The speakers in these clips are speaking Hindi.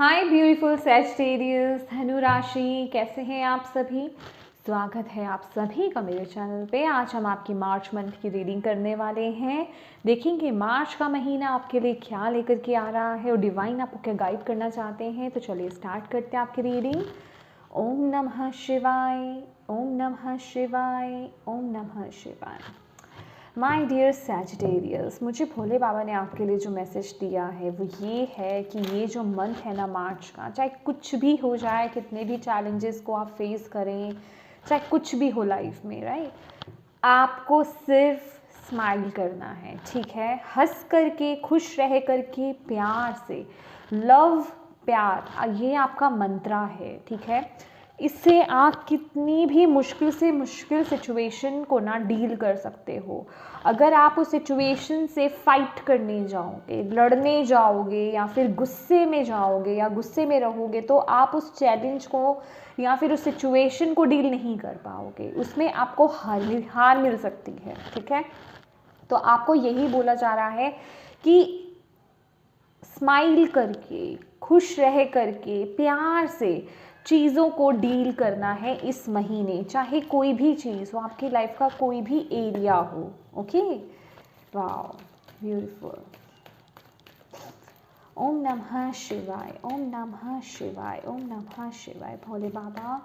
हाय ब्यूटीफुल सैजिटेरियस धनु राशि, कैसे हैं आप सभी। स्वागत है आप सभी का मेरे चैनल पे। आज हम आपकी मार्च मंथ की रीडिंग करने वाले हैं। देखेंगे मार्च का महीना आपके लिए क्या लेकर के आ रहा है और डिवाइन आपको क्या गाइड करना चाहते हैं। तो चलिए स्टार्ट करते हैं आपकी रीडिंग। ओम नमः शिवाय, ओम नमः शिवाय, ओम नमः शिवाय। माई डियर सैजिटेरियस, मुझे भोले बाबा ने आपके लिए जो मैसेज दिया है वो ये है कि ये जो मंथ है ना मार्च का, चाहे कुछ भी हो जाए, कितने भी चैलेंजेस को आप फेस करें, चाहे कुछ भी हो लाइफ में, राइट, आपको सिर्फ स्माइल करना है, ठीक है। हंस करके, खुश रह करके, प्यार से, लव, प्यार, ये आपका मंत्रा है, ठीक है। इससे आप कितनी भी मुश्किल से मुश्किल सिचुएशन को ना डील कर सकते हो। अगर आप उस सिचुएशन से फाइट करने जाओगे, लड़ने जाओगे या फिर गुस्से में जाओगे या गुस्से में रहोगे तो आप उस चैलेंज को या फिर उस सिचुएशन को डील नहीं कर पाओगे, उसमें आपको हार मिल सकती है, ठीक है। तो आपको यही बोला जा रहा है कि स्माइल करके, खुश रह करके, प्यार से चीज़ों को डील करना है इस महीने, चाहे कोई भी चीज़ हो, आपकी लाइफ का कोई भी एरिया हो। Okay, wow, beautiful. ओम नमः शिवाय, ओम नमः शिवाय, ओम नमः शिवाय। भोले बाबा,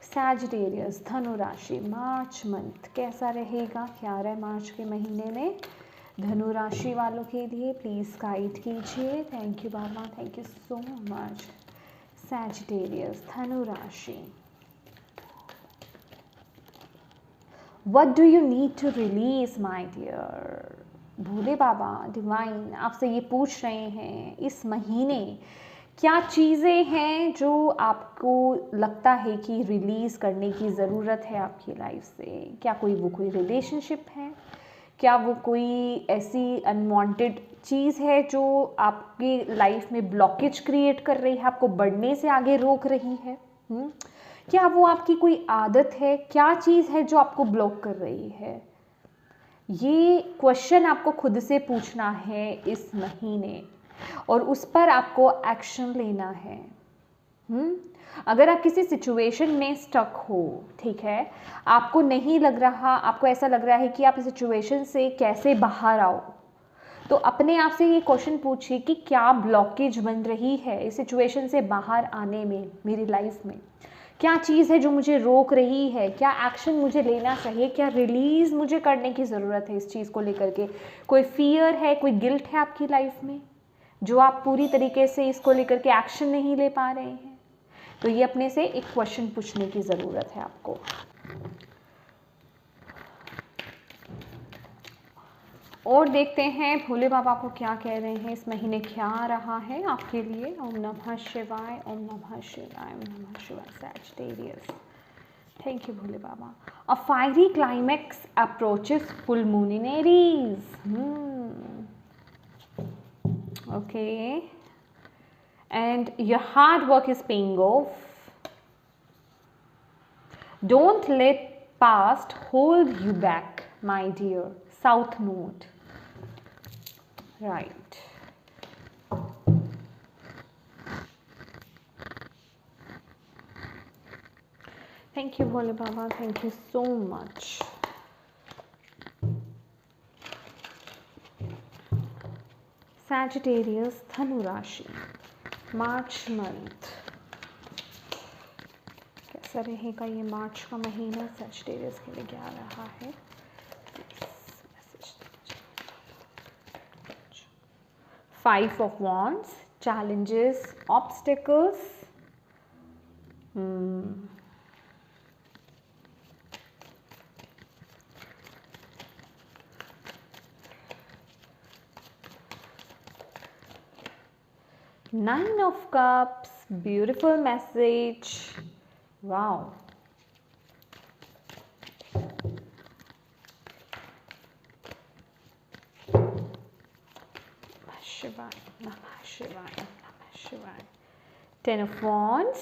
सैजिटेरियस धनु राशि, मार्च मंथ कैसा रहेगा, क्या रहा है मार्च के महीने में धनु राशि वालों के लिए, प्लीज़ गाइड कीजिए। थैंक यू बाबा, thank you so much. Sagittarius धनु राशि, what do you need to release my dear. Bhole Baba divine आपसे ये पूछ रहे हैं इस महीने क्या चीज़ें हैं जो आपको लगता है कि रिलीज़ करने की ज़रूरत है आपकी लाइफ से। क्या कोई रिलेशनशिप है, क्या वो कोई ऐसी अनवांटेड चीज़ है जो आपकी लाइफ में ब्लॉकेज क्रिएट कर रही है, आपको बढ़ने से आगे रोक रही है। क्या वो आपकी कोई आदत है, क्या चीज़ है जो आपको ब्लॉक कर रही है। ये क्वेश्चन आपको खुद से पूछना है इस महीने और उस पर आपको एक्शन लेना है। अगर आप किसी सिचुएशन में स्टक हो, ठीक है, आपको नहीं लग रहा, आपको ऐसा लग रहा है कि आप इस सिचुएशन से कैसे बाहर आओ, तो अपने आप से ये क्वेश्चन पूछिए कि क्या ब्लॉकेज बन रही है इस सिचुएशन से बाहर आने में, मेरी लाइफ में क्या चीज़ है जो मुझे रोक रही है, क्या एक्शन मुझे लेना चाहिए, क्या रिलीज़ मुझे करने की ज़रूरत है इस चीज़ को लेकर के। कोई फियर है, कोई गिल्ट है आपकी लाइफ में जो आप पूरी तरीके से इसको लेकर के एक्शन नहीं ले पा रहे हैं, तो ये अपने से एक क्वेश्चन पूछने की ज़रूरत है आपको। और देखते हैं भोले बाबा को क्या कह रहे हैं इस महीने, क्या आ रहा है आपके लिए। ओम नमः शिवाय, ओम नमः शिवाय, ओम नमः शिवाय। Sagittarius, thank you Bhole Baba. A fiery climax approaches full moon in Aries. Okay, and your hard work is paying off. Don't let past hold you back, my dear. South Node. Right. Thank you, Bhole Baba. Thank you so much. Sagittarius, Dhanu Rashi, March month. कैसा रहेगा ये मार्च का महीना सैजिटेरियस के लिए, क्या रहा है। Five of Wands, challenges, obstacles. Nine of Cups, beautiful message. Wow. Shivaya, Namah Shivaya, Namah Shivaya. Ten of Wands.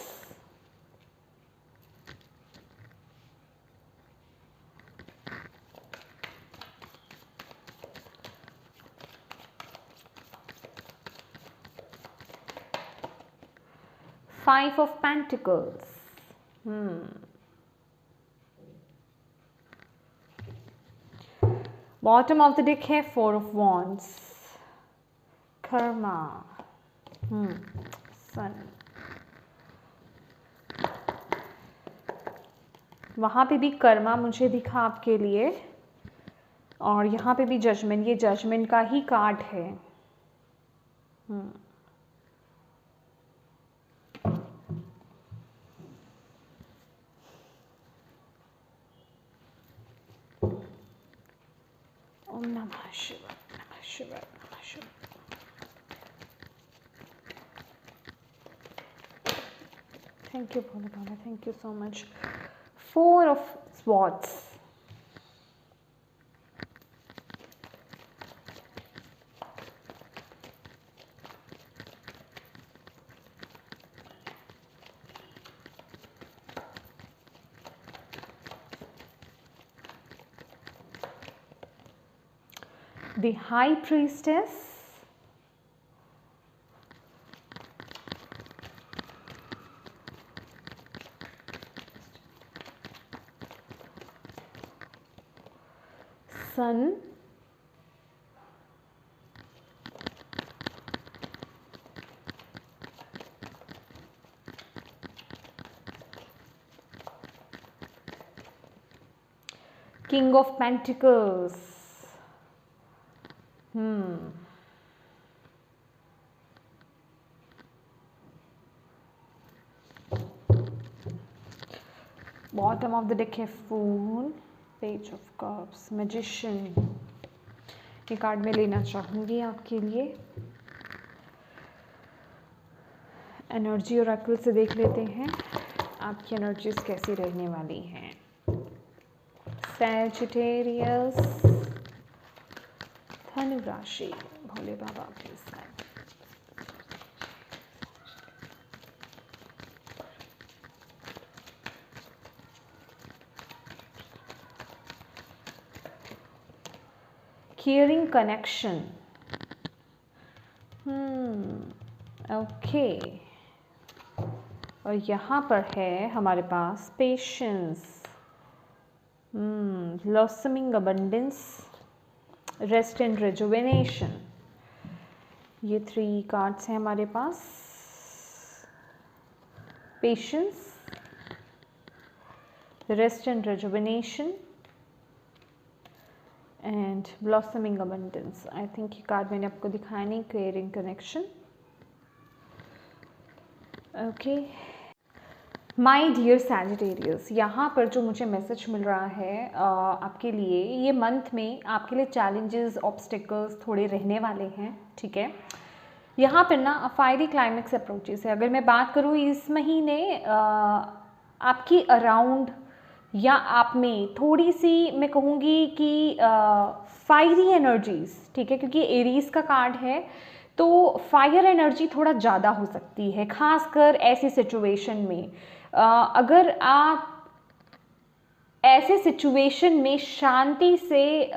5 of Pentacles. Bottom of the deck है 4 of Wands. कर्मा. सन. वहाँ पे भी कर्मा मुझे दिखा आपके लिए, और यहाँ पे भी जजमेंट. ये जजमेंट का ही कार्ड है. ओम नमः शिवाय, नमः शिवाय, नमः शिवाय. Thank you Bhole Baba, thank you so much. 4 of Swords. The High Priestess. Sun. King of Pentacles. Bottom of the deck है Fool, Page of Cups, Magician. ये कार्ड मैं लेना चाहूँगी आपके लिए. एनर्जी ओरेकल से देख लेते हैं आपकी एनर्जीज कैसी रहने वाली हैं. सैजिटेरियस, धनु राशि. Bhole Baba please. Caring connection. Okay. और यहाँ पर है हमारे पास patience, blossoming abundance, rest and rejuvenation. ये 3 कार्ड्स हैं हमारे पास. Patience, rest and rejuvenation and blossoming abundance. I think ये कार्ड मैंने आपको दिखाया नहीं. Caring connection. Okay my dear Sagittarius, यहाँ पर जो मुझे मैसेज मिल रहा है आपके लिए, ये मंथ में आपके लिए चैलेंजेस, ऑब्स्टिकल्स थोड़े रहने वाले हैं. ठीक है. यहाँ पर ना फायरी क्लाइमेक्स अप्रोचेस है. अगर मैं बात करूँ इस महीने आपकी अराउंड या आप में थोड़ी सी मैं कहूँगी कि फायरी एनर्जीज. ठीक है. क्योंकि एरीज का कार्ड है तो फायर एनर्जी थोड़ा ज़्यादा हो सकती है, खासकर ऐसी सिचुएशन में. अगर आप ऐसे सिचुएशन में शांति से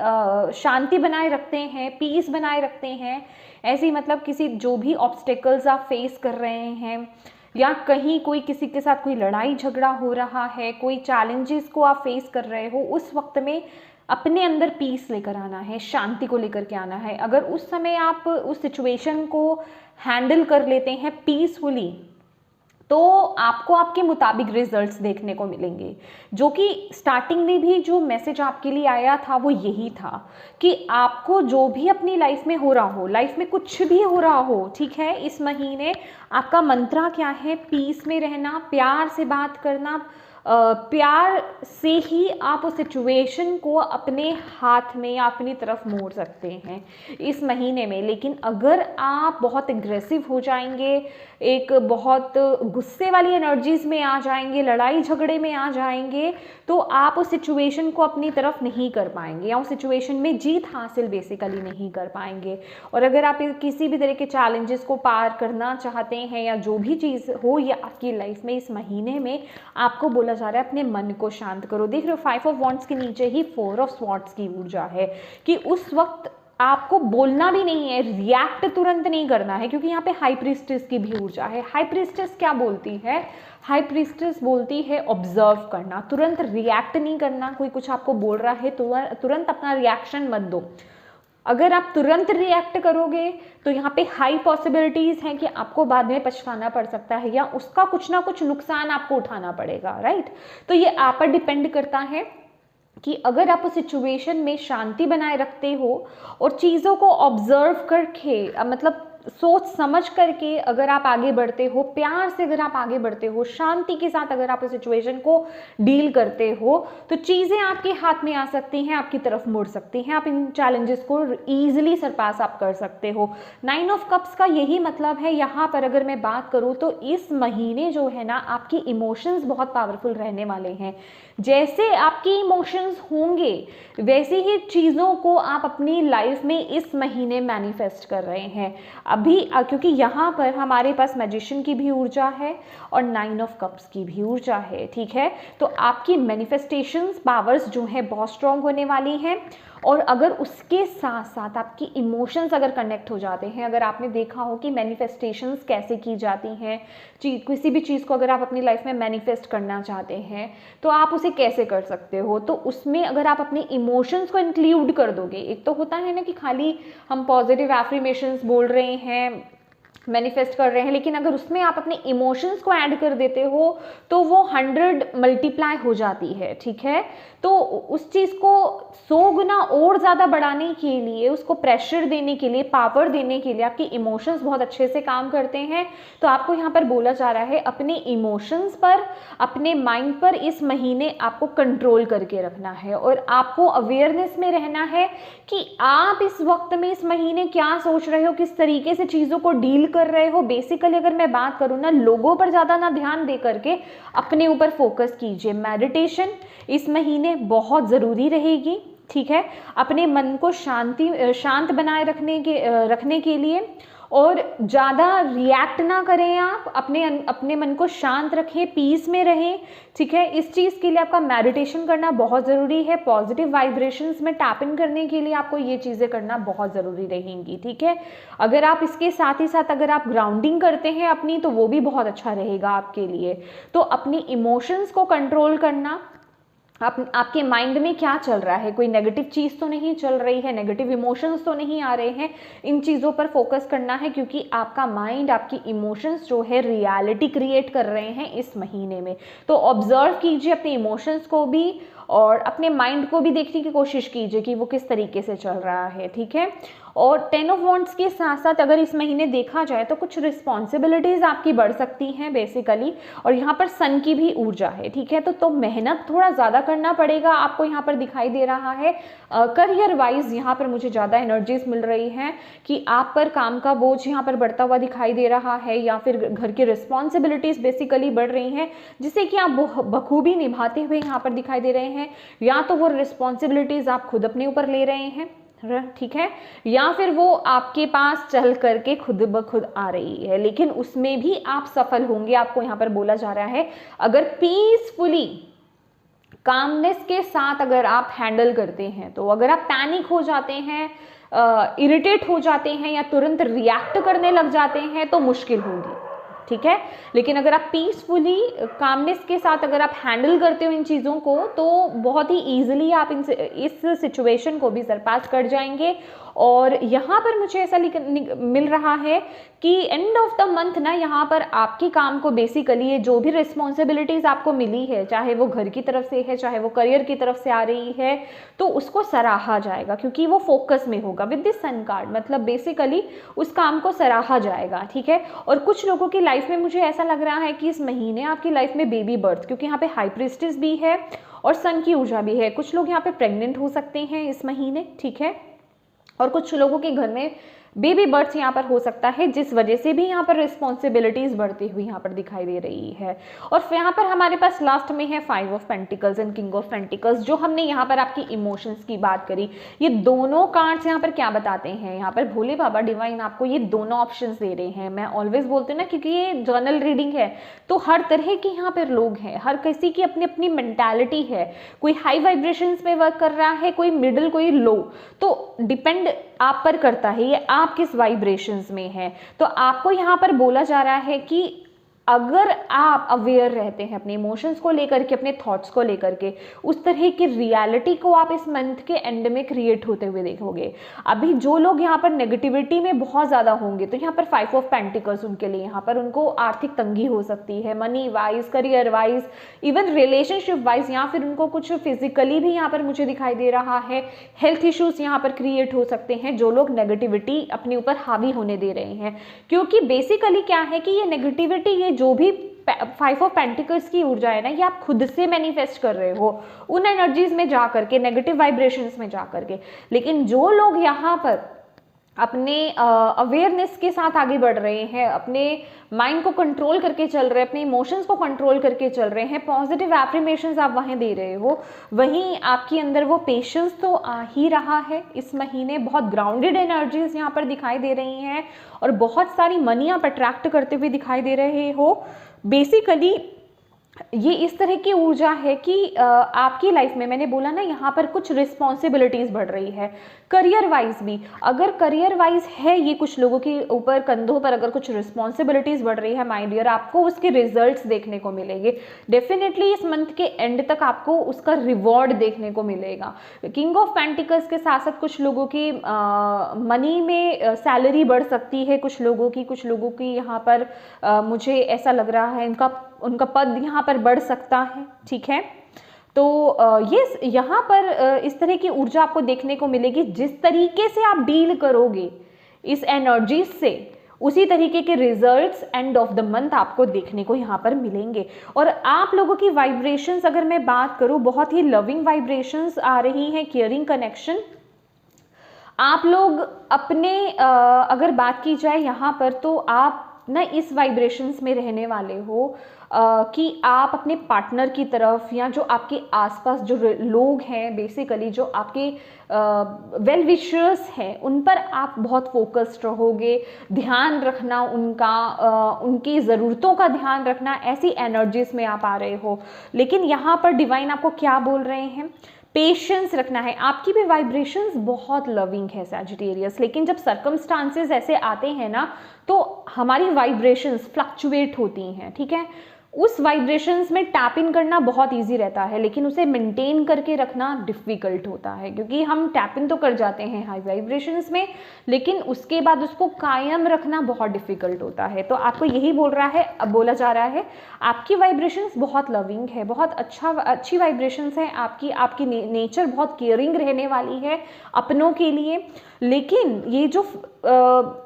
शांति बनाए रखते हैं, पीस बनाए रखते हैं, ऐसी मतलब किसी जो भी ऑब्स्टेकल्स आप फेस कर रहे हैं या कहीं कोई किसी के साथ कोई लड़ाई झगड़ा हो रहा है, कोई चैलेंजेस को आप फेस कर रहे हो, उस वक्त में अपने अंदर पीस लेकर आना है, शांति को लेकर के आना है. अगर उस समय आप उस सिचुएशन को हैंडल कर लेते हैं पीसफुली तो आपको आपके मुताबिक रिजल्ट्स देखने को मिलेंगे. जो कि स्टार्टिंग में भी जो मैसेज आपके लिए आया था वो यही था कि आपको जो भी अपनी लाइफ में हो रहा हो, लाइफ में कुछ भी हो रहा हो, ठीक है, इस महीने आपका मंत्रा क्या है? पीस में रहना, प्यार से बात करना, प्यार से ही आप उस सिचुएशन को अपने हाथ में या अपनी तरफ मोड़ सकते हैं इस महीने में. लेकिन अगर आप बहुत एग्रेसिव हो जाएंगे, एक बहुत गुस्से वाली एनर्जीज में आ जाएंगे, लड़ाई झगड़े में आ जाएंगे, तो आप उस सिचुएशन को अपनी तरफ नहीं कर पाएंगे या उस सिचुएशन में जीत हासिल बेसिकली नहीं कर पाएंगे. और अगर आप किसी भी तरह के चैलेंजेस को पार करना चाहते हैं या जो भी चीज़ हो या आपकी लाइफ में इस महीने में, आपको बोला जा रहा है अपने मन को शांत करो. देख रहे हो 5 ऑफ वॉन्ड्स के नीचे ही 4 ऑफ स्वॉर्ड्स की ऊर्जा है कि उस वक्त आपको बोलना भी नहीं है, रिएक्ट तुरंत नहीं करना है, क्योंकि यहाँ पे हाई प्रीस्टेस की भी ऊर्जा है। हाई प्रीस्टेस क्या बोलती है? हाई प्रीस्टेस बोलती है ऑब्जर्व करना, तुरंत रिएक्ट नहीं करना। कोई कुछ आपको बोल रहा है तुरंत अपना रिएक्शन मत दो। अगर आप तुरंत रिएक्ट करोगे तो यहाँ पे हाई पॉसिबिलिटीज हैं कि आपको बाद में पछताना पड़ सकता है, या उसका कुछ ना कुछ नुकसान आपको उठाना पड़ेगा, राइट। तो ये आप पर डिपेंड करता है कि अगर आप उस सिचुएशन में शांति बनाए रखते हो और चीज़ों को ऑब्जर्व करके, मतलब सोच समझ करके अगर आप आगे बढ़ते हो, प्यार से अगर आप आगे बढ़ते हो, शांति के साथ अगर आप उस सिचुएशन को डील करते हो, तो चीज़ें आपके हाथ में आ सकती हैं, आपकी तरफ मुड़ सकती हैं, आप इन चैलेंजेस को ईजिली सरपास आप कर सकते हो। 9 ऑफ कप्स का यही मतलब है। यहाँ पर अगर मैं बात करूँ तो इस महीने जो है ना, आपकी इमोशंस बहुत पावरफुल रहने वाले हैं। जैसे आपके इमोशंस होंगे वैसे ही चीज़ों को आप अपनी लाइफ में इस महीने मैनिफेस्ट कर रहे हैं अभी, क्योंकि यहाँ पर हमारे पास मैजिशियन की भी ऊर्जा है और 9 ऑफ कप्स की भी ऊर्जा है, ठीक है। तो आपकी मैनिफेस्टेशंस पावर्स जो है बहुत स्ट्रॉन्ग होने वाली हैं। और अगर उसके साथ साथ आपकी इमोशंस अगर कनेक्ट हो जाते हैं, अगर आपने देखा हो कि मैनिफेस्टेशंस कैसे की जाती हैं, किसी भी चीज़ को अगर आप अपनी लाइफ में मैनिफेस्ट करना चाहते हैं तो आप उसे कैसे कर सकते हो, तो उसमें अगर आप अपने इमोशंस को इंक्लूड कर दोगे, एक तो होता है ना कि खाली हम पॉजिटिव एफर्मेशंस बोल रहे हैं, मैनिफेस्ट कर रहे हैं, लेकिन अगर उसमें आप अपने इमोशंस को ऐड कर देते हो तो वो 100 मल्टीप्लाई हो जाती है, ठीक है। तो उस चीज़ को 100 गुना और ज़्यादा बढ़ाने के लिए, उसको प्रेशर देने के लिए, पावर देने के लिए आपकी इमोशंस बहुत अच्छे से काम करते हैं। तो आपको यहाँ पर बोला जा रहा है अपने इमोशंस पर, अपने माइंड पर इस महीने आपको कंट्रोल करके रखना है और आपको अवेयरनेस में रहना है कि आप इस वक्त में इस महीने क्या सोच रहे हो, किस तरीके से चीज़ों को डील कर रहे हो। बेसिकली अगर मैं बात करूँ ना, लोगों पर ज़्यादा ना ध्यान दे करके अपने ऊपर फोकस कीजिए। मेडिटेशन इस महीने बहुत ज़रूरी रहेगी, ठीक है, अपने मन को शांत बनाए रखने के लिए। और ज़्यादा रिएक्ट ना करें, आप अपने मन को शांत रखें, पीस में रहें, ठीक है। इस चीज़ के लिए आपका मेडिटेशन करना बहुत ज़रूरी है। पॉजिटिव वाइब्रेशंस में टैप इन करने के लिए आपको ये चीज़ें करना बहुत ज़रूरी रहेंगी, ठीक है। अगर आप इसके साथ ही साथ अगर आप ग्राउंडिंग करते हैं अपनी, तो वो भी बहुत अच्छा रहेगा आपके लिए। तो अपनी इमोशंस को कंट्रोल करना, आपके माइंड में क्या चल रहा है, कोई नेगेटिव चीज़ तो नहीं चल रही है, नेगेटिव इमोशंस तो नहीं आ रहे हैं, इन चीज़ों पर फोकस करना है, क्योंकि आपका माइंड, आपकी इमोशंस जो है रियलिटी क्रिएट कर रहे हैं इस महीने में। तो ऑब्जर्व कीजिए अपने इमोशंस को भी और अपने माइंड को भी देखने की कोशिश कीजिए कि वो किस तरीके से चल रहा है, ठीक है। और 10 ऑफ वॉन्ड्स के साथ साथ अगर इस महीने देखा जाए तो कुछ रिस्पॉन्सिबिलिटीज़ आपकी बढ़ सकती हैं बेसिकली, और यहाँ पर सन की भी ऊर्जा है, ठीक है। तो मेहनत थोड़ा ज़्यादा करना पड़ेगा आपको, यहाँ पर दिखाई दे रहा है। करियर वाइज यहाँ पर मुझे ज़्यादा एनर्जीज मिल रही हैं कि आप पर काम का बोझ यहाँ पर बढ़ता हुआ दिखाई दे रहा है, या फिर घर की रिस्पॉन्सिबिलिटीज़ बेसिकली बढ़ रही हैं, जिसे कि आप बखूबी निभाते हुए यहाँ पर दिखाई दे रहे हैं। या तो वो रिस्पॉन्सिबिलिटीज़ आप खुद अपने ऊपर ले रहे हैं, ठीक है, या फिर वो आपके पास चल करके खुद ब खुद आ रही है, लेकिन उसमें भी आप सफल होंगे, आपको यहाँ पर बोला जा रहा है। अगर पीसफुली, कामनेस के साथ अगर आप हैंडल करते हैं, तो अगर आप पैनिक हो जाते हैं, इरिटेट हो जाते हैं या तुरंत रिएक्ट करने लग जाते हैं तो मुश्किल होगी, ठीक है। लेकिन अगर आप पीसफुली, कामनेस के साथ अगर आप हैंडल करते हो इन चीज़ों को, तो बहुत ही ईजिली आप इस सिचुएशन को भी सरपास कर जाएंगे। और यहाँ पर मुझे ऐसा मिल रहा है कि एंड ऑफ द मंथ ना, यहाँ पर आपके काम को बेसिकली ये जो भी रिस्पॉन्सिबिलिटीज़ आपको मिली है, चाहे वो घर की तरफ से है, चाहे वो करियर की तरफ से आ रही है, तो उसको सराहा जाएगा, क्योंकि वो फोकस में होगा विद दिस सन कार्ड, मतलब बेसिकली उस काम को सराहा जाएगा, ठीक है। और कुछ लोगों की लाइफ में मुझे ऐसा लग रहा है कि इस महीने आपकी लाइफ में बेबी बर्थ, क्योंकि यहाँ पे हाई प्रीस्टेस भी है और सन की ऊर्जा भी है, कुछ लोग यहाँ पे प्रेग्नेंट हो सकते हैं इस महीने, ठीक है। और कुछ लोगों के घर में बेबी बर्थ यहाँ पर हो सकता है, जिस वजह से भी यहाँ पर रिस्पॉन्सिबिलिटीज़ बढ़ती हुई यहाँ पर दिखाई दे रही है। और फिर यहाँ पर हमारे पास लास्ट में है 5 of pentacles and king of pentacles, जो हमने यहाँ पर आपकी इमोशंस की बात करी। ये दोनों कार्ड्स यहाँ पर क्या बताते हैं, यहाँ पर भोले बाबा डिवाइन आपको ये दोनों ऑप्शंस दे रहे हैं। मैं ऑलवेज बोलती हूँ ना, क्योंकि ये जर्नल रीडिंग है, तो हर तरह के यहाँ पर लोग हैं, हर किसी की अपनी अपनी मेंटालिटी है, कोई हाई वाइब्रेशंस में वर्क कर रहा है, कोई मिडिल, कोई लो, तो डिपेंड आप पर करता है, ये आप किस वाइब्रेशंस में है। तो आपको यहाँ पर बोला जा रहा है कि अगर आप अवेयर रहते हैं अपने इमोशंस को लेकर के, अपने थॉट्स को लेकर के, उस तरह की रियलिटी को आप इस मंथ के एंड में क्रिएट होते हुए देखोगे। अभी जो लोग यहाँ पर नेगेटिविटी में बहुत ज़्यादा होंगे, तो यहाँ पर 5 ऑफ पेंटिकल्स उनके लिए, यहाँ पर उनको आर्थिक तंगी हो सकती है, money wise, career wise, even relationship wise, या फिर उनको कुछ फिजिकली भी यहाँ पर मुझे दिखाई दे रहा है, हेल्थ इश्यूज यहाँ पर क्रिएट हो सकते हैं, जो लोग नेगेटिविटी अपने ऊपर हावी होने दे रहे हैं। क्योंकि बेसिकली क्या है कि ये नेगेटिविटी, ये जो भी 5 ऑफ पेंटिकल्स की ऊर्जा है ना, ये आप खुद से मैनिफेस्ट कर रहे हो उन एनर्जीज में जा करके, नेगेटिव वाइब्रेशंस में जा करके। लेकिन जो लोग यहाँ पर अपने अवेयरनेस के साथ आगे बढ़ रहे हैं, अपने माइंड को कंट्रोल करके चल रहे हैं, अपने इमोशंस को कंट्रोल करके चल रहे हैं, पॉजिटिव एफर्मेशंस आप वहीं दे रहे हो, वहीं आपके अंदर वो पेशेंस तो आ ही रहा है इस महीने। बहुत ग्राउंडेड एनर्जीज यहाँ पर दिखाई दे रही हैं और बहुत सारी मनी आप अट्रैक्ट करते हुए दिखाई दे रहे हो। बेसिकली ये इस तरह की ऊर्जा है कि आपकी लाइफ में, मैंने बोला ना, यहाँ पर कुछ रिस्पॉन्सिबिलिटीज़ बढ़ रही है। करियर वाइज भी, अगर करियर वाइज है ये कुछ लोगों के ऊपर कंधों पर अगर कुछ रिस्पॉन्सिबिलिटीज़ बढ़ रही है माय डियर, आपको उसके रिजल्ट्स देखने को मिलेंगे। डेफिनेटली इस मंथ के एंड तक आपको उसका रिवॉर्ड देखने को मिलेगा। किंग ऑफ पेंटिकल्स के साथ साथ कुछ लोगों की मनी में सैलरी बढ़ सकती है, कुछ लोगों की यहाँ पर मुझे ऐसा लग रहा है उनका पद यहाँ पर बढ़ सकता है। ठीक है, तो ये यहाँ पर इस तरह की ऊर्जा आपको देखने को मिलेगी। जिस तरीके से आप डील करोगे इस एनर्जी से, उसी तरीके के results end of the month आपको देखने को यहाँ पर मिलेंगे। और आप लोगों की वाइब्रेशंस अगर मैं बात करूँ, बहुत ही लविंग वाइब्रेशंस आ रही हैं, केयरिंग कनेक्शन। आप लोग अपने अगर बात की जाए यहाँ पर, तो आप ना इस वाइब्रेशंस में रहने वाले हो कि आप अपने पार्टनर की तरफ, या जो आपके आसपास जो लोग हैं, बेसिकली जो आपके वेल विशर्स हैं, उन पर आप बहुत फोकस्ड रहोगे। ध्यान रखना उनका, उनकी ज़रूरतों का ध्यान रखना, ऐसी एनर्जीज में आप आ रहे हो। लेकिन यहाँ पर डिवाइन आपको क्या बोल रहे हैं, पेशेंस रखना है। आपकी भी वाइब्रेशंस बहुत लविंग है सैजिटेरियस, लेकिन जब सर्कमस्टांसेस ऐसे आते हैं ना, तो हमारी वाइब्रेशंस फ्लक्चुएट होती हैं। ठीक है, उस वाइब्रेशंस में टैप इन करना बहुत इजी रहता है, लेकिन उसे मेंटेन करके रखना डिफ़िकल्ट होता है, क्योंकि हम टैप इन तो कर जाते हैं हाई वाइब्रेशंस में, लेकिन उसके बाद उसको कायम रखना बहुत डिफ़िकल्ट होता है। तो आपको यही बोला जा रहा है, आपकी वाइब्रेशंस बहुत लविंग है, बहुत अच्छी वाइब्रेशंस है आपकी नेचर बहुत केयरिंग रहने वाली है अपनों के लिए। लेकिन ये जो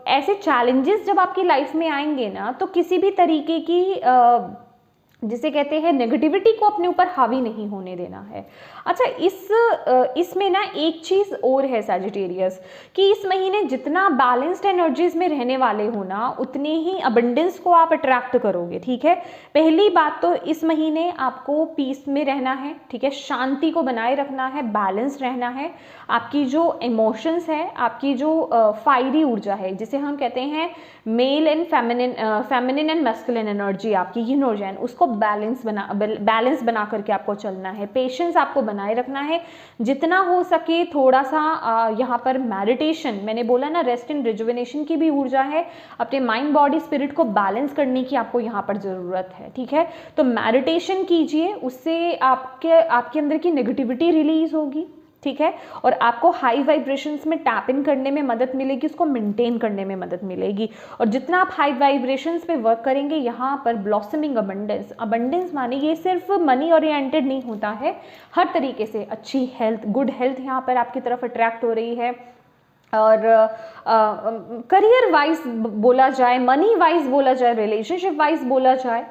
ऐसे चैलेंजेस जब आपकी लाइफ में आएंगे ना, तो किसी भी तरीके की जिसे कहते हैं नेगेटिविटी को अपने ऊपर हावी नहीं होने देना है। अच्छा, इसमें ना एक चीज़ और है सैजिटेरियस, कि इस महीने जितना बैलेंस्ड एनर्जीज में रहने वाले हो ना, उतने ही अबंडेंस को आप अट्रैक्ट करोगे। ठीक है, पहली बात तो इस महीने आपको पीस में रहना है। ठीक है, शांति को बनाए रखना है, बैलेंस रहना है। आपकी जो इमोशंस है, आपकी जो फायरी ऊर्जा है, जिसे हम कहते हैं male and feminine and masculine energy, आपकी यिन और yang, उसको बैलेंस बना करके आपको चलना है। पेशेंस आपको बनाए रखना है। जितना हो सके थोड़ा सा यहाँ पर मेडिटेशन, मैंने बोला ना, रेस्ट एंड रिजुविनेशन की भी ऊर्जा है। अपने माइंड बॉडी स्पिरिट को बैलेंस करने की आपको यहाँ पर ज़रूरत है। ठीक है, तो मेडिटेशन कीजिए, उससे आपके अंदर की नेगेटिविटी रिलीज होगी। ठीक है, और आपको हाई वाइब्रेशंस में टैप इन करने में मदद मिलेगी, उसको मेंटेन करने में मदद मिलेगी। और जितना आप हाई वाइब्रेशंस पे वर्क करेंगे, यहाँ पर ब्लॉसमिंग अबंडेंस माने ये सिर्फ मनी ओरिएंटेड नहीं होता है, हर तरीके से अच्छी हेल्थ, गुड हेल्थ यहाँ पर आपकी तरफ अट्रैक्ट हो रही है। और करियर वाइज बोला जाए, मनी वाइज बोला जाए, रिलेशनशिप वाइज बोला जाए,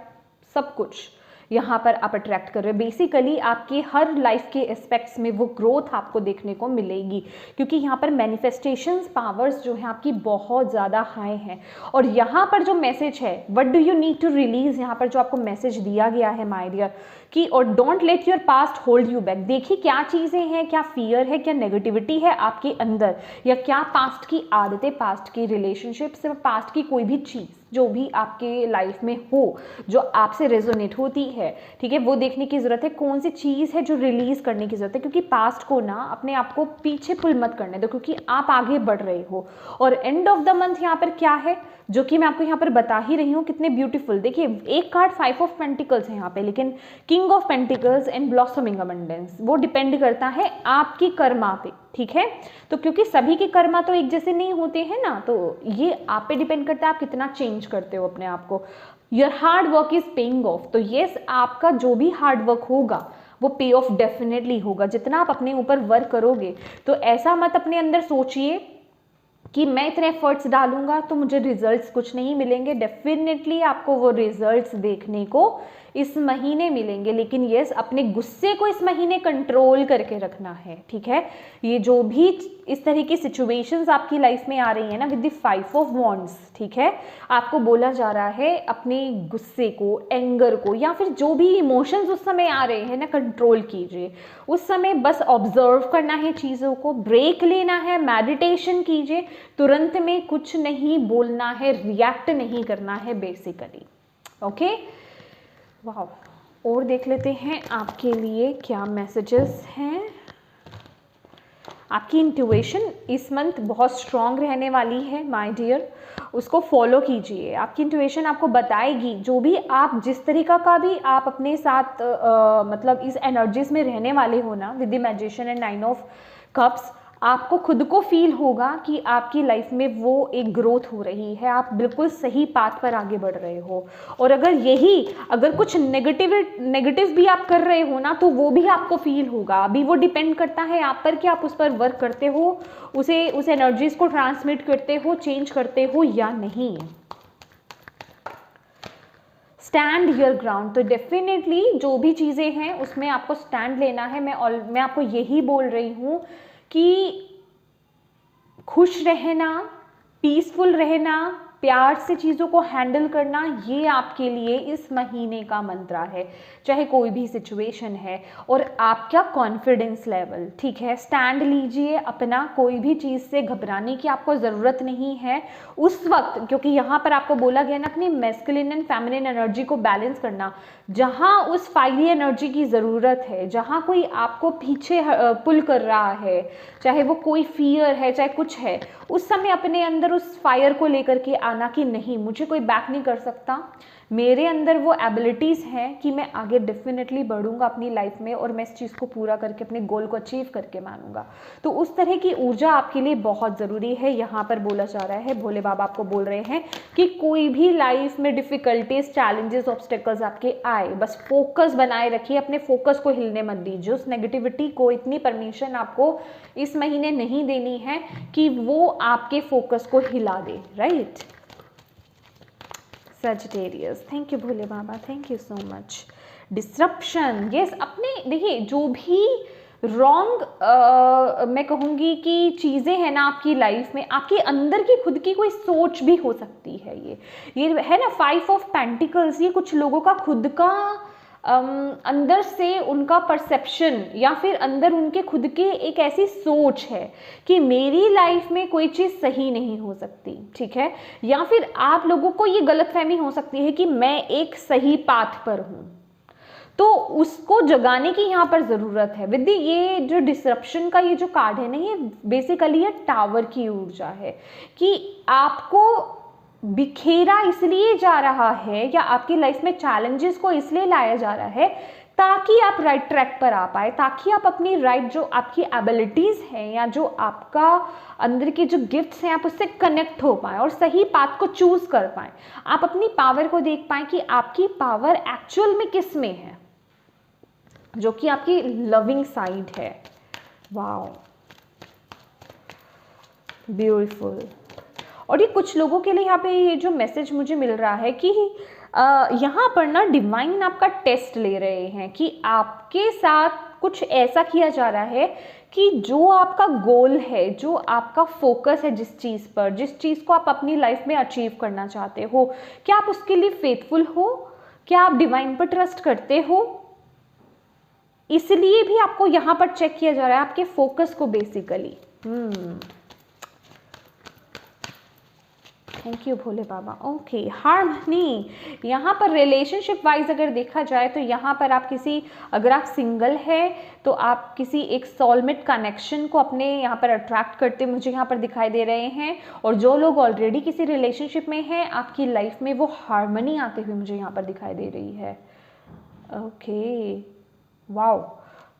सब कुछ यहाँ पर आप अट्रैक्ट कर रहे हो। बेसिकली आपके हर लाइफ के एस्पेक्ट्स में वो ग्रोथ आपको देखने को मिलेगी, क्योंकि यहाँ पर मैनिफेस्टेशंस पावर्स जो है आपकी बहुत ज़्यादा हाई हैं। और यहाँ पर जो मैसेज है, what do you need to release, यहाँ पर जो आपको मैसेज दिया गया है माय डियर, कि और don't let your past hold you back. देखिए क्या चीज़ें हैं, क्या फियर है, क्या नेगेटिविटी है आपके अंदर, या क्या पास्ट की आदतें, पास्ट की रिलेशनशिप्स, पास्ट की कोई भी चीज़, जो भी आपके लाइफ में हो, जो आपसे रेजोनेट होती है, ठीक है, वो देखने की ज़रूरत है। कौन सी चीज़ है जो रिलीज़ करने की ज़रूरत है, क्योंकि पास्ट को ना अपने आप को पीछे पुल मत करने दो, क्योंकि आप आगे बढ़ रहे हो। और एंड ऑफ द मंथ यहाँ पर क्या है जो कि मैं आपको यहाँ पर बता ही रही हूँ, कितने ब्यूटीफुल। देखिए एक कार्ड 5 ऑफ पेंटिकल्स है यहाँ पे, लेकिन king of pentacles and blossoming abundance, वो डिपेंड करता है आपकी कर्मा पे, ठीक है। तो क्योंकि सभी के कर्मा तो एक जैसे नहीं होते हैं ना, तो ये आप पे डिपेंड करता है आप कितना चेंज करते हो अपने आप को। Your hard work is paying off. तो येस, आपका जो भी हार्ड वर्क होगा वो पे ऑफ डेफिनेटली होगा। जितना आप अपने ऊपर वर्क करोगे, तो ऐसा मत अपने अंदर सोचिए कि मैं इतने एफर्ट्स डालूंगा तो मुझे रिजल्ट्स कुछ नहीं मिलेंगे। डेफिनेटली आपको वो रिजल्ट्स देखने को इस महीने मिलेंगे, लेकिन यस, अपने गुस्से को इस महीने कंट्रोल करके रखना है, ठीक है। ये जो भी इस तरह की सिचुएशंस आपकी लाइफ में आ रही है ना, विद द 5 ऑफ वॉन्ड्स, ठीक है, आपको बोला जा रहा है अपने गुस्से को, एंगर को, या फिर जो भी इमोशंस उस समय आ रहे हैं ना, कंट्रोल कीजिए। उस समय बस ऑब्जर्व करना है चीज़ों को, ब्रेक लेना है, मेडिटेशन कीजिए, तुरंत में कुछ नहीं बोलना है, रिएक्ट नहीं करना है बेसिकली, ओके। वाह, और देख लेते हैं आपके लिए क्या मैसेजेस हैं। आपकी इंट्यूशन इस मंथ बहुत स्ट्रांग रहने वाली है माय डियर, उसको फॉलो कीजिए। आपकी इंट्यूशन आपको बताएगी, जो भी आप जिस तरीका का भी आप अपने साथ मतलब इस एनर्जीज में रहने वाले हो ना, with the magician and 9 of cups, आपको खुद को फील होगा कि आपकी लाइफ में वो एक ग्रोथ हो रही है, आप बिल्कुल सही पाथ पर आगे बढ़ रहे हो। और अगर कुछ नेगेटिव भी आप कर रहे हो ना, तो वो भी आपको फील होगा। अभी वो डिपेंड करता है आप पर कि आप उस पर वर्क करते हो, उस एनर्जीज को ट्रांसमिट करते हो, चेंज करते हो या नहीं। Stand your ground. तो डेफिनेटली जो भी चीज़ें हैं उसमें आपको स्टैंड लेना है। मैं आपको यही बोल रही हूँ कि खुश रहना, पीसफुल रहना, प्यार से चीज़ों को हैंडल करना, ये आपके लिए इस महीने का मंत्र है, चाहे कोई भी सिचुएशन है। और आपका कॉन्फिडेंस लेवल, ठीक है, स्टैंड लीजिए अपना, कोई भी चीज़ से घबराने की आपको ज़रूरत नहीं है उस वक्त, क्योंकि यहाँ पर आपको बोला गया ना अपनी मैस्कुलिन एंड फेमिनिन एनर्जी को बैलेंस करना। जहाँ उस फायरी एनर्जी की ज़रूरत है, जहाँ कोई आपको पीछे पुल कर रहा है, चाहे वो कोई फियर है, चाहे कुछ है, उस समय अपने अंदर उस फायर को लेकर के आना कि नहीं, मुझे कोई बैक नहीं कर सकता, मेरे अंदर वो एबिलिटीज़ हैं कि मैं आगे डेफिनेटली बढ़ूंगा अपनी लाइफ में, और मैं इस चीज़ को पूरा करके अपने गोल को अचीव करके मानूंगा। तो उस तरह की ऊर्जा आपके लिए बहुत ज़रूरी है। यहाँ पर बोला जा रहा है, भोले बाबा आपको बोल रहे हैं कि कोई भी लाइफ में डिफ़िकल्टीज, चैलेंजेस, ऑब्स्टेकल्स आपके आए, बस फोकस बनाए रखिए, अपने फोकस को हिलने मत दीजिए। उस नेगेटिविटी को इतनी परमिशन आपको इस महीने नहीं देनी है कि वो आपके फोकस को हिला दे, right. Sagittarius, thank you Bhole Baba, thank you so much. Disruption, yes, अपने देखिए जो भी रॉन्ग मैं कहूँगी कि चीज़ें हैं ना आपकी लाइफ में, आपके अंदर की खुद की कोई सोच भी हो सकती है। ये है ना 5 ऑफ पेंटिकल्स, ये कुछ लोगों का खुद का अंदर से उनका परसेप्शन, या फिर अंदर उनके खुद के एक ऐसी सोच है कि मेरी लाइफ में कोई चीज़ सही नहीं हो सकती, ठीक है, या फिर आप लोगों को ये गलतफहमी हो सकती है कि मैं एक सही पाथ पर हूँ। तो उसको जगाने की यहाँ पर ज़रूरत है। विद ये जो डिसरप्शन का ये जो कार्ड है ना, ये बेसिकली ये टावर की ऊर्जा है कि आपको बिखेरा इसलिए जा रहा है, या आपकी लाइफ में चैलेंजेस को इसलिए लाया जा रहा है ताकि आप राइट ट्रैक पर आ पाए, ताकि आप अपनी राइट जो आपकी एबिलिटीज़ हैं या जो आपका अंदर के जो गिफ्ट्स हैं, आप उससे कनेक्ट हो पाएँ और सही पाथ को चूज़ कर पाएँ। आप अपनी पावर को देख पाएँ कि आपकी पावर एक्चुअल में किस में है, जो कि आपकी लविंग साइड है। Wow, beautiful. और ये कुछ लोगों के लिए यहाँ पे ये जो मैसेज मुझे मिल रहा है कि यहाँ पर ना डिवाइन आपका टेस्ट ले रहे हैं कि आपके साथ कुछ ऐसा किया जा रहा है कि जो आपका गोल है, जो आपका फोकस है, जिस चीज़ को आप अपनी लाइफ में अचीव करना चाहते हो, क्या आप उसके लिए फेथफुल हो, क्या आप डिवाइन पर ट्रस्ट करते हो। इसलिए भी आपको यहाँ पर चेक किया जा रहा है आपके फोकस को basically. Thank you Bhole Baba. Okay, harmony, यहाँ पर रिलेशनशिप वाइज अगर देखा जाए तो यहाँ पर आप अगर आप सिंगल है तो आप किसी एक सोलमेट कनेक्शन को अपने यहाँ पर अट्रैक्ट करते मुझे यहाँ पर दिखाई दे रहे हैं। और जो लोग ऑलरेडी किसी रिलेशनशिप में हैं, आपकी लाइफ में वो हार्मनी आते हुए मुझे यहाँ पर दिखाई दे रही है। Okay, wow.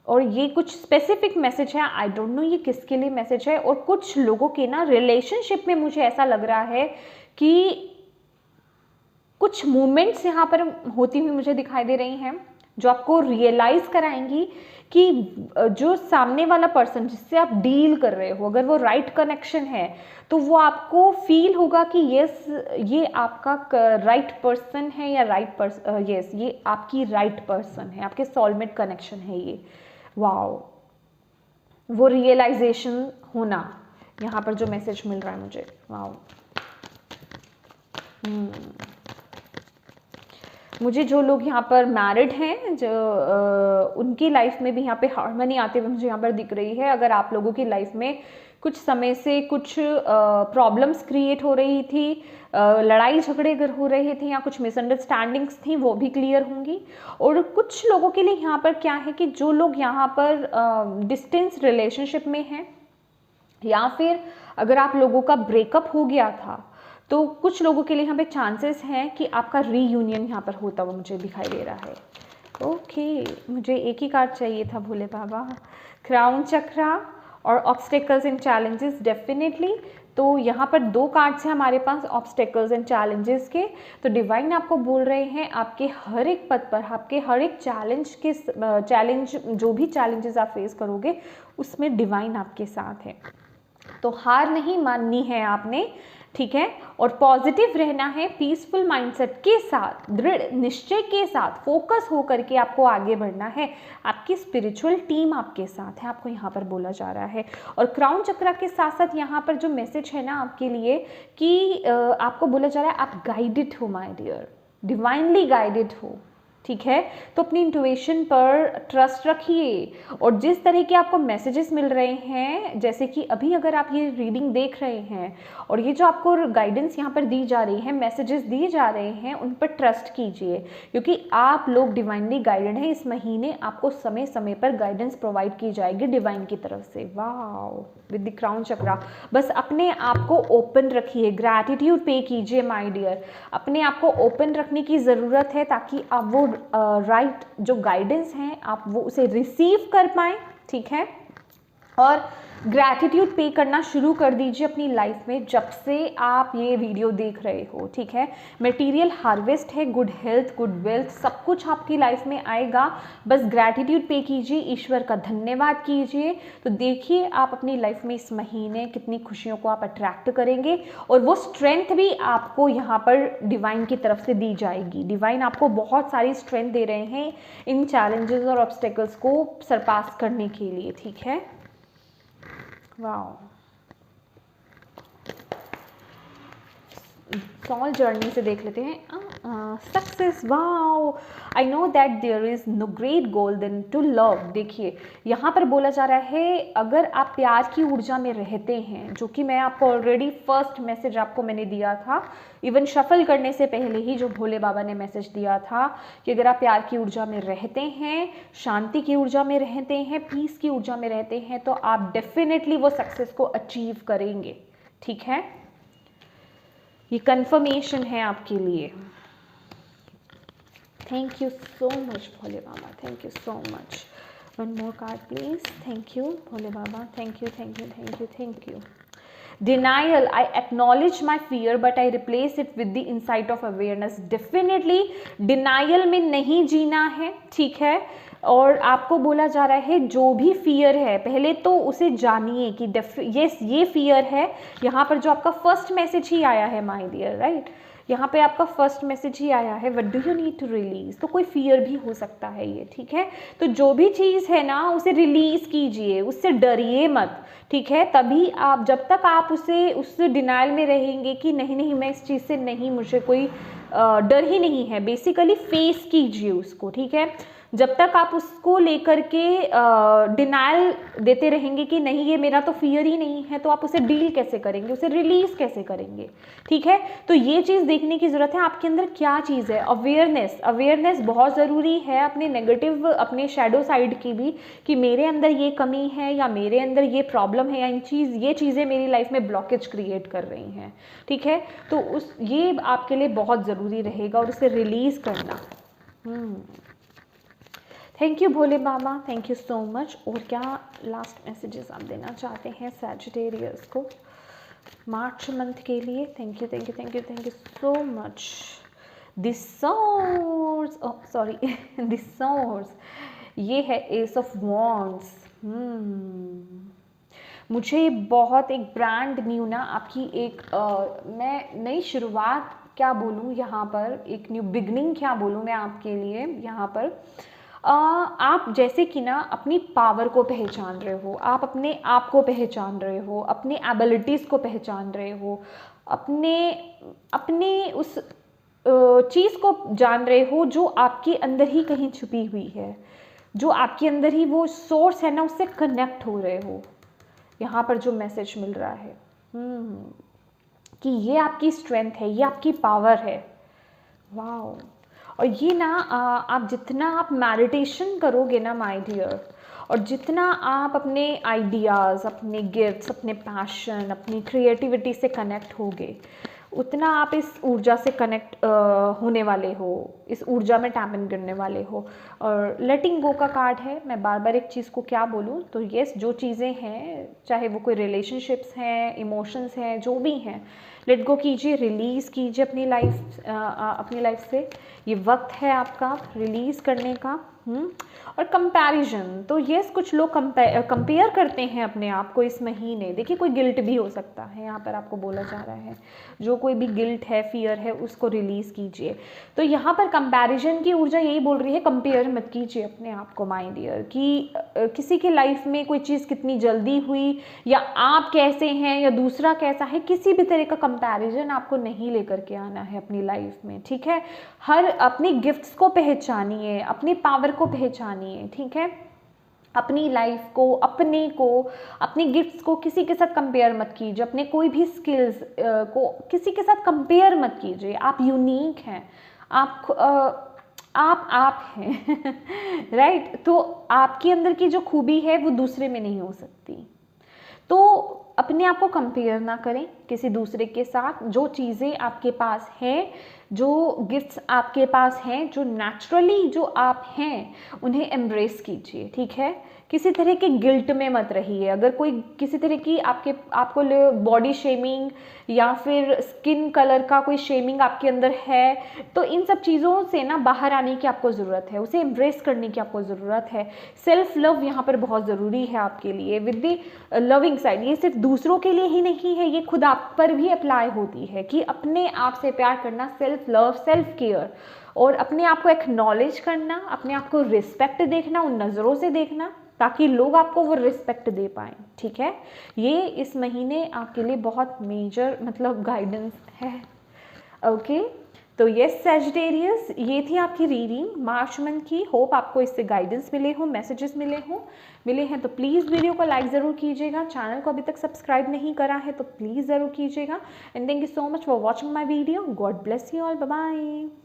और ये कुछ स्पेसिफिक मैसेज है, आई डोंट नो ये किसके लिए मैसेज है। और कुछ लोगों के ना रिलेशनशिप में मुझे ऐसा लग रहा है कि कुछ मूवमेंट्स यहाँ पर होती हुई मुझे दिखाई दे रही हैं जो आपको रियलाइज कराएंगी कि जो सामने वाला पर्सन जिससे आप डील कर रहे हो, अगर वो राइट कनेक्शन है तो वो आपको फील होगा कि यस ये आपका राइट पर्सन है, या यस ये आपकी राइट पर्सन है, आपके सोलमेट कनेक्शन है ये। वाओ, वो रियलाइजेशन होना यहाँ पर जो मैसेज मिल रहा है मुझे। वाओ, मुझे जो लोग यहाँ पर मैरिड हैं, जो उनकी लाइफ में भी यहाँ पे हार्मनी आते हुए मुझे यहाँ पर दिख रही है। अगर आप लोगों की लाइफ में कुछ समय से कुछ प्रॉब्लम्स क्रिएट हो रही थी, लड़ाई झगड़े अगर हो रहे थे या कुछ मिसअंडरस्टैंडिंग्स थी, वो भी क्लियर होंगी। और कुछ लोगों के लिए यहाँ पर क्या है कि जो लोग यहाँ पर डिस्टेंस रिलेशनशिप में हैं, या फिर अगर आप लोगों का ब्रेकअप हो गया था तो कुछ लोगों के लिए यहाँ पे चांसेस हैं कि आपका रीयूनियन यहाँ पर होता हुआ मुझे दिखाई दे रहा है। ओके, मुझे एक ही कार्ड चाहिए था भोले बाबा। क्राउन चक्रा और ऑब्स्टेकल्स एंड चैलेंजेस, डेफिनेटली। तो यहाँ पर 2 कार्ड्स हैं हमारे पास ऑब्स्टेकल्स एंड चैलेंजेस के। तो डिवाइन आपको बोल रहे हैं आपके हर एक पद पर, आपके हर एक चैलेंज जो भी चैलेंजेस आप फेस करोगे उसमें डिवाइन आपके साथ है। तो हार नहीं माननी है आपने, ठीक है। और पॉजिटिव रहना है, पीसफुल माइंडसेट के साथ, दृढ़ निश्चय के साथ, फोकस होकर के आपको आगे बढ़ना है। आपकी स्पिरिचुअल टीम आपके साथ है, आपको यहाँ पर बोला जा रहा है। और क्राउन चक्रा के साथ साथ यहाँ पर जो मैसेज है ना आपके लिए कि आपको बोला जा रहा है आप गाइडेड हो माय डियर, डिवाइनली गाइडेड हो, ठीक है। तो अपनी इंट्यूशन पर ट्रस्ट रखिए। और जिस तरह के आपको मैसेजेस मिल रहे हैं, जैसे कि अभी अगर आप ये रीडिंग देख रहे हैं और ये जो आपको गाइडेंस यहाँ पर दी जा रही है, मैसेजेस दिए जा रहे हैं, उन पर ट्रस्ट कीजिए, क्योंकि आप लोग डिवाइनली गाइडेड हैं। इस महीने आपको समय समय पर गाइडेंस प्रोवाइड की जाएगी डिवाइन की तरफ से। वाओ, विद द क्राउन चक्रा। बस अपने आप को ओपन रखिए, ग्रैटिट्यूड पे कीजिए माय डियर। अपने आप को ओपन रखने की ज़रूरत है ताकि आप वो राइट जो गाइडेंस हैं आप वो उसे रिसीव कर पाएँ, ठीक है। और ग्रैटिट्यूड पे करना शुरू कर दीजिए अपनी लाइफ में जब से आप ये वीडियो देख रहे हो, ठीक है। मटेरियल हार्वेस्ट है, गुड हेल्थ, गुड वेल्थ, सब कुछ आपकी लाइफ में आएगा। बस ग्रैटिट्यूड पे कीजिए, ईश्वर का धन्यवाद कीजिए। तो देखिए आप अपनी लाइफ में इस महीने कितनी खुशियों को आप अट्रैक्ट करेंगे। और वो स्ट्रेंथ भी आपको यहाँ पर डिवाइन की तरफ से दी जाएगी। डिवाइन आपको बहुत सारी स्ट्रेंथ दे रहे हैं इन चैलेंजेस और ऑब्स्टेकल्स को सरपास करने के लिए, ठीक है। वाओ, सॉल जर्नी से देख लेते हैं। Success, wow, I know that there is no great goal than to love. देखिए यहाँ पर बोला जा रहा है अगर आप प्यार की ऊर्जा में रहते हैं, जो कि मैं आपको ऑलरेडी फर्स्ट मैसेज आपको मैंने दिया था, इवन शफल करने से पहले ही जो भोले बाबा ने मैसेज दिया था कि अगर आप प्यार की ऊर्जा में रहते हैं, शांति की ऊर्जा में रहते हैं, पीस की ऊर्जा में रहते हैं, तो आप डेफिनेटली वो सक्सेस को अचीव करेंगे, ठीक है। ये कंफर्मेशन है आपके लिए। Thank you so much Bhole Baba, thank you so much. One more card please. Thank you Bhole Baba, thank you thank you thank you thank you. Denial, I acknowledge my fear but I replace it with the insight of awareness. Definitely denial में नहीं जीना है, ठीक है। और आपको बोला जा रहा है जो भी फियर है पहले तो उसे जानिए कि यस ये फियर है। यहाँ पर जो आपका फर्स्ट मैसेज ही आया है माय डियर, राइट, यहाँ पे आपका फर्स्ट मैसेज ही आया है, what do you need to release. तो कोई फियर भी हो सकता है ये, ठीक है। तो जो भी चीज़ है ना उसे रिलीज कीजिए, उससे डरिए मत, ठीक है। तभी आप, जब तक आप उस डिनाइल में रहेंगे कि नहीं नहीं मैं इस चीज़ से नहीं, मुझे कोई डर ही नहीं है, बेसिकली फेस कीजिए उसको, ठीक है। जब तक आप उसको लेकर के डिनायल देते रहेंगे कि नहीं ये मेरा तो फियर ही नहीं है, तो आप उसे डील कैसे करेंगे, उसे रिलीज कैसे करेंगे, ठीक है। तो ये चीज़ देखने की ज़रूरत है आपके अंदर क्या चीज़ है। अवेयरनेस बहुत ज़रूरी है अपने नेगेटिव, अपने शैडो साइड की भी, कि मेरे अंदर ये कमी है या मेरे अंदर ये प्रॉब्लम है या ये चीज़ें मेरी लाइफ में ब्लॉकेज क्रिएट कर रही हैं, ठीक है। तो ये आपके लिए बहुत ज़रूरी रहेगा और उसे रिलीज़ करना। Thank you Bhole Baba, thank you so much. और क्या लास्ट मैसेजेस आप देना चाहते हैं सैजिटेरियस को मार्च मंथ के लिए? Thank you thank you thank you thank you so much. This source, sorry this source, ये है एस ऑफ वॉन्ड्स। मुझे बहुत एक ब्रांड न्यू ना आपकी एक मैं नई शुरुआत क्या बोलूँ यहाँ पर, एक न्यू बिगनिंग क्या बोलूँ मैं आपके लिए यहाँ पर। आप जैसे कि ना अपनी पावर को पहचान रहे हो, आप अपने आप को पहचान रहे हो, अपनी एबिलिटीज़ को पहचान रहे हो, अपने उस चीज़ को जान रहे हो जो आपके अंदर ही कहीं छुपी हुई है, जो आपके अंदर ही वो सोर्स है ना, उससे कनेक्ट हो रहे हो। यहाँ पर जो मैसेज मिल रहा है कि ये आपकी स्ट्रेंथ है, ये आपकी पावर है। वाओ। और ये ना आप जितना आप मेडिटेशन करोगे ना माय डियर, और जितना आप अपने आइडियाज़, अपने गिफ्ट्स, अपने पैशन, अपनी क्रिएटिविटी से कनेक्ट होगे, उतना आप इस ऊर्जा से कनेक्ट होने वाले हो, इस ऊर्जा में टैप इन करने वाले हो। और लेटिंग गो का कार्ड है। मैं बार बार एक चीज़ को क्या बोलूँ, तो यस, जो चीज़ें हैं, चाहे वो कोई रिलेशनशिप्स हैं, इमोशंस हैं, जो भी हैं, लेट गो कीजिए, रिलीज़ कीजिए अपनी लाइफ से। ये वक्त है आपका रिलीज़ करने का। और कंपैरिजन, तो यस, कुछ लोग कंपेयर करते हैं अपने आप को इस महीने। देखिए, कोई गिल्ट भी हो सकता है, यहाँ पर आपको बोला जा रहा है, जो कोई भी गिल्ट है, फियर है, उसको रिलीज़ कीजिए। तो यहाँ पर कंपैरिजन की ऊर्जा यही बोल रही है, कंपेयर मत कीजिए अपने आप को माय डियर, कि किसी की लाइफ में कोई चीज़ कितनी जल्दी हुई, या आप कैसे हैं या दूसरा कैसा है, किसी भी तरह का कंपैरिजन आपको नहीं लेकर के आना है अपनी लाइफ में, ठीक है। हर अपनी गिफ्ट्स को पहचानिए, अपनी पावर को पहचानिए, ठीक है। अपनी लाइफ को, अपनी गिफ्ट्स को किसी के साथ कंपेयर मत कीजिए, अपने कोई भी स्किल्स को किसी के साथ कंपेयर मत कीजिए। आप यूनिक हैं, आप हैं राइट। तो आपके अंदर की जो खूबी है वो दूसरे में नहीं हो सकती। तो अपने आप को कंपेयर ना करें किसी दूसरे के साथ। जो चीज़ें आपके पास हैं, जो गिफ्ट्स आपके पास हैं, जो नेचुरली जो आप हैं, उन्हें एम्ब्रेस कीजिए, ठीक है। किसी तरह के गिल्ट में मत रहिए। अगर कोई किसी तरह की आपको बॉडी शेमिंग या फिर स्किन कलर का कोई शेमिंग आपके अंदर है, तो इन सब चीज़ों से ना बाहर आने की आपको ज़रूरत है, उसे एम्ब्रेस करने की आपको ज़रूरत है। सेल्फ लव यहाँ पर बहुत ज़रूरी है आपके लिए, विद द लविंग साइड। ये सिर्फ दूसरों के लिए ही नहीं है, ये खुद आप पर भी अप्लाई होती है, कि अपने आप से प्यार करना, सेल्फ लव, सेल्फ केयर, और अपने आप को एक्नॉलेज करना, अपने आप को रिस्पेक्ट देखना, उन नज़रों से देखना, ताकि लोग आपको वो रिस्पेक्ट दे पाएँ, ठीक है। ये इस महीने आपके लिए बहुत मेजर मतलब गाइडेंस है। ओके, तो यस सैजिटेरियस, ये थी आपकी रीडिंग मार्च मंथ की। होप आपको इससे गाइडेंस मिले हो, मैसेजेस मिले हैं तो प्लीज़ वीडियो को लाइक ज़रूर कीजिएगा। चैनल को अभी तक सब्सक्राइब नहीं करा है तो प्लीज़ ज़रूर कीजिएगा। And thank you so much for watching my video. God bless you all, bye bye.